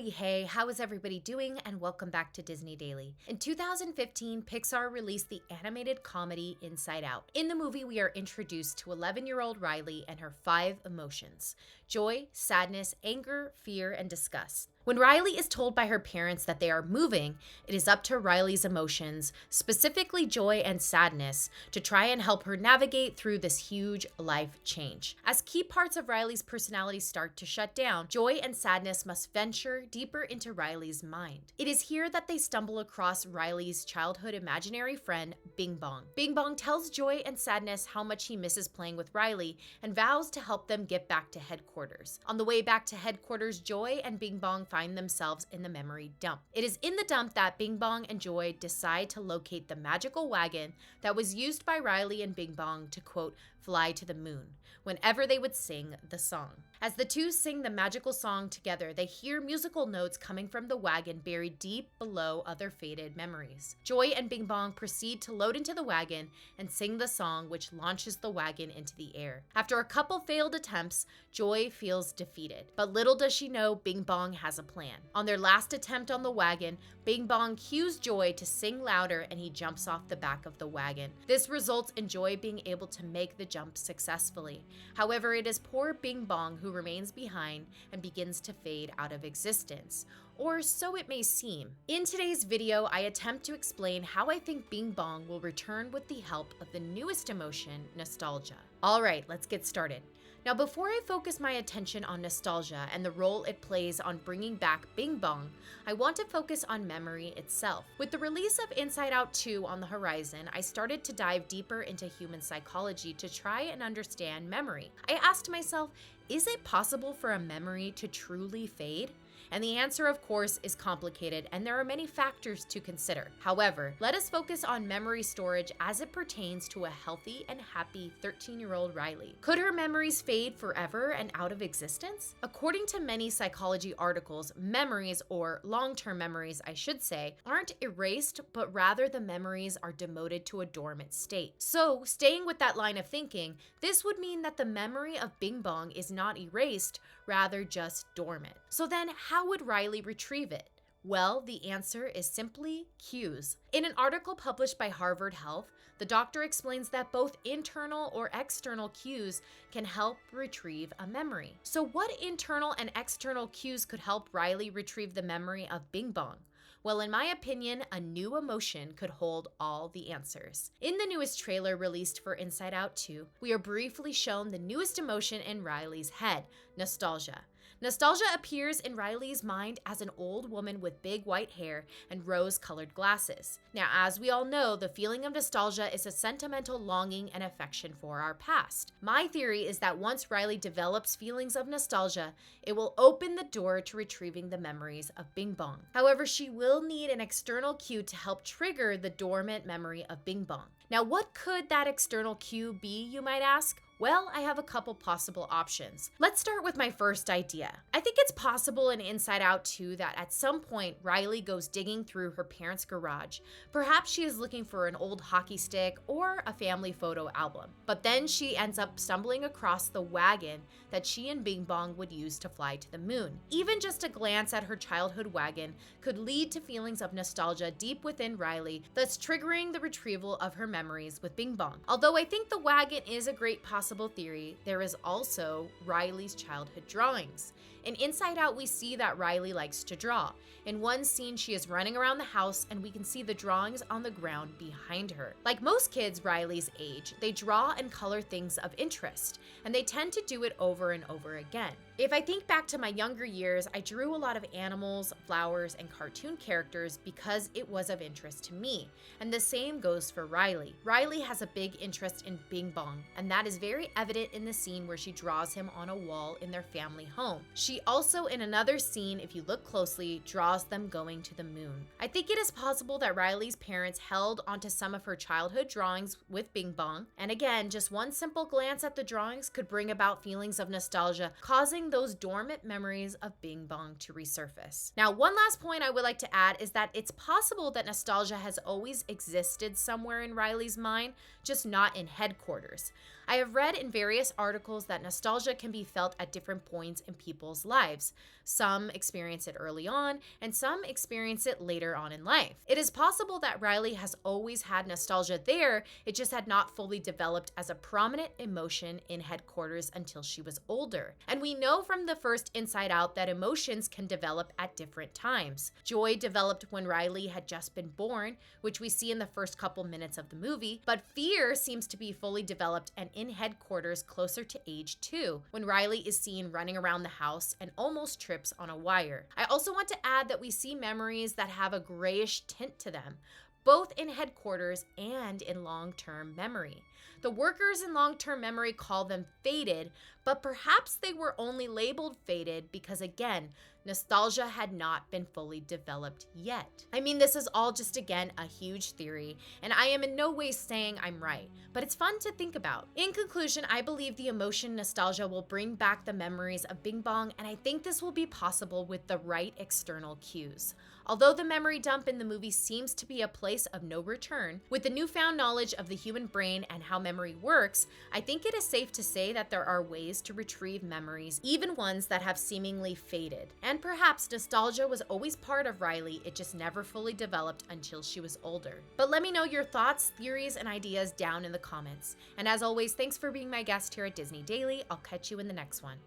Howdy, hey, how is everybody doing? And welcome back to Disney Daily. In 2015, Pixar released the animated comedy Inside Out. In the movie, we are introduced to 11-year-old Riley and her 5 emotions: joy, sadness, anger, fear, and disgust. When Riley is told by her parents that they are moving, it is up to Riley's emotions, specifically joy and sadness, to try and help her navigate through this huge life change. As key parts of Riley's personality start to shut down, joy and sadness must venture deeper into Riley's mind. It is here that they stumble across Riley's childhood imaginary friend, Bing Bong. Bing Bong tells Joy and Sadness how much he misses playing with Riley and vows to help them get back to headquarters. On the way back to headquarters, Joy and Bing Bong find themselves in the memory dump. It is in the dump that Bing Bong and Joy decide to locate the magical wagon that was used by Riley and Bing Bong to, quote, fly to the moon, whenever they would sing the song. As the two sing the magical song together, they hear musical notes coming from the wagon buried deep below other faded memories. Joy and Bing Bong proceed to load into the wagon and sing the song, which launches the wagon into the air. After a couple failed attempts, Joy feels defeated, but little does she know Bing Bong has a plan. On their last attempt on the wagon, Bing Bong cues Joy to sing louder and he jumps off the back of the wagon. This results in Joy being able to make the jump successfully. However, it is poor Bing Bong who remains behind and begins to fade out of existence. Or so it may seem. In today's video, I attempt to explain how I think Bing Bong will return with the help of the newest emotion, nostalgia. Alright, let's get started. Now, before I focus my attention on nostalgia and the role it plays on bringing back Bing Bong, I want to focus on memory itself. With the release of Inside Out 2 on the horizon, I started to dive deeper into human psychology to try and understand memory. I asked myself, is it possible for a memory to truly fade? And the answer, of course, is complicated, and there are many factors to consider. However, let us focus on memory storage as it pertains to a healthy and happy 13-year-old Riley. Could her memories fade forever and out of existence? According to many psychology articles, memories, or long-term memories, I should say, aren't erased, but rather the memories are demoted to a dormant state. So, staying with that line of thinking, this would mean that the memory of Bing Bong is not erased, rather just dormant. So then, how would Riley retrieve it? Well, the answer is simply cues. In an article published by Harvard Health, the doctor explains that both internal or external cues can help retrieve a memory. So what internal and external cues could help Riley retrieve the memory of Bing Bong? Well, in my opinion, a new emotion could hold all the answers. In the newest trailer released for Inside Out 2, we are briefly shown the newest emotion in Riley's head, nostalgia. Nostalgia appears in Riley's mind as an old woman with big white hair and rose-colored glasses. Now, as we all know, the feeling of nostalgia is a sentimental longing and affection for our past. My theory is that once Riley develops feelings of nostalgia, it will open the door to retrieving the memories of Bing Bong. However, she will need an external cue to help trigger the dormant memory of Bing Bong. Now, what could that external cue be, you might ask? Well, I have a couple possible options. Let's start with my first idea. I think it's possible in Inside Out 2 that at some point Riley goes digging through her parents' garage. Perhaps she is looking for an old hockey stick or a family photo album. But then she ends up stumbling across the wagon that she and Bing Bong would use to fly to the moon. Even just a glance at her childhood wagon could lead to feelings of nostalgia deep within Riley, thus triggering the retrieval of her memories with Bing Bong. Although I think the wagon is a great possible theory, there is also Riley's childhood drawings. In Inside Out, we see that Riley likes to draw. In one scene, she is running around the house and we can see the drawings on the ground behind her. Like most kids Riley's age, they draw and color things of interest, and they tend to do it over and over again. If I think back to my younger years, I drew a lot of animals, flowers, and cartoon characters because it was of interest to me. And the same goes for Riley. Riley has a big interest in Bing Bong, and that is very evident in the scene where she draws him on a wall in their family home. She also, in another scene, if you look closely, draws them going to the moon. I think it is possible that Riley's parents held onto some of her childhood drawings with Bing Bong, and again, just one simple glance at the drawings could bring about feelings of nostalgia, causing allowing those dormant memories of Bing Bong to resurface. Now, one last point I would like to add is that it's possible that nostalgia has always existed somewhere in Riley's mind, just not in headquarters. I have read in various articles that nostalgia can be felt at different points in people's lives. Some experience it early on, and some experience it later on in life. It is possible that Riley has always had nostalgia there, it just had not fully developed as a prominent emotion in headquarters until she was older. And we know from the first Inside Out that emotions can develop at different times. Joy developed when Riley had just been born, which we see in the first couple minutes of the movie, but fear seems to be fully developed and in headquarters closer to age 2, when Riley is seen running around the house and almost trips on a wire. I also want to add that we see memories that have a grayish tint to them, both in headquarters and in long-term memory. The workers in long-term memory call them faded, but perhaps they were only labeled faded because, again, nostalgia had not been fully developed yet. I mean, this is all just, again, a huge theory, and I am in no way saying I'm right, but it's fun to think about. In conclusion, I believe the emotion nostalgia will bring back the memories of Bing Bong, and I think this will be possible with the right external cues. Although the memory dump in the movie seems to be a place of no return, with the newfound knowledge of the human brain and how memory works, I think it is safe to say that there are ways to retrieve memories, even ones that have seemingly faded. And perhaps nostalgia was always part of Riley, it just never fully developed until she was older. But let me know your thoughts, theories, and ideas down in the comments. And as always, thanks for being my guest here at Disney Daily. I'll catch you in the next one.